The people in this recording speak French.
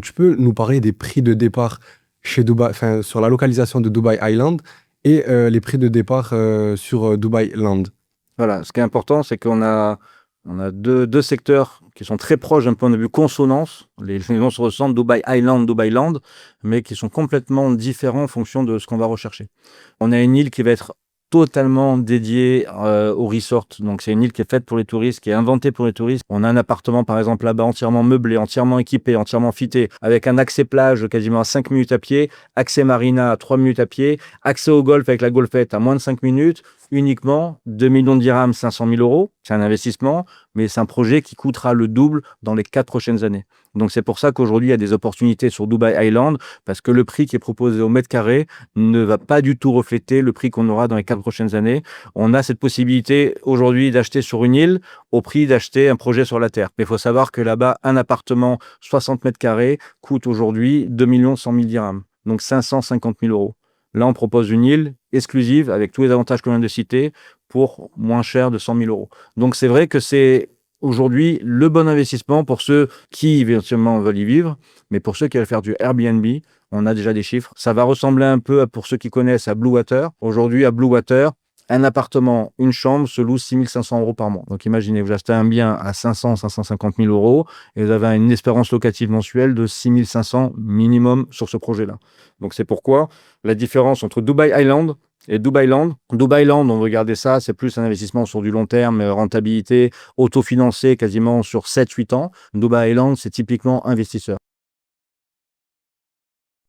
tu peux nous parler des prix de départ chez Dubai, enfin, sur la localisation de Dubai Island et les prix de départ sur Dubai Land? Voilà, ce qui est important, c'est qu'on a deux secteurs qui sont très proches d'un point de vue consonance. Les noms se ressemblent, Dubai Island, Dubai Land, mais qui sont complètement différents en fonction de ce qu'on va rechercher. On a une île qui va être totalement dédiée au resort. Donc, c'est une île qui est faite pour les touristes, qui est inventée pour les touristes. On a un appartement, par exemple, là-bas, entièrement meublé, entièrement équipé, entièrement fité, avec un accès plage quasiment à 5 minutes à pied, accès marina à 3 minutes à pied, accès au golf avec la golfette à moins de 5 minutes, uniquement 2 millions de dirhams, 500 000 euros. C'est un investissement, mais c'est un projet qui coûtera le double dans les 4 prochaines années. Donc, c'est pour ça qu'aujourd'hui, il y a des opportunités sur Dubai Island, parce que le prix qui est proposé au mètre carré ne va pas du tout refléter le prix qu'on aura dans les 4 prochaines années. On a cette possibilité aujourd'hui d'acheter sur une île au prix d'acheter un projet sur la terre. Mais il faut savoir que là-bas, un appartement 60 mètres carrés coûte aujourd'hui 2 100 000 dirhams, donc 550 000 euros. Là, on propose une île exclusive avec tous les avantages qu'on vient de citer pour moins cher de 100 000 euros. Donc, c'est vrai que c'est aujourd'hui le bon investissement pour ceux qui éventuellement veulent y vivre, mais pour ceux qui veulent faire du Airbnb, on a déjà des chiffres. Ça va ressembler un peu, pour ceux qui connaissent, à Blue Water. Aujourd'hui, à Blue Water, un appartement, une chambre se loue 6 500 euros par mois. Donc imaginez, vous achetez un bien à 500, 550 000 euros et vous avez une espérance locative mensuelle de 6 500 minimum sur ce projet-là. Donc c'est pourquoi la différence entre Dubai Island et Dubai Land. Dubai Land, on veut regarder ça, c'est plus un investissement sur du long terme, rentabilité, autofinancé quasiment sur 7-8 ans. Dubai Island, c'est typiquement investisseur.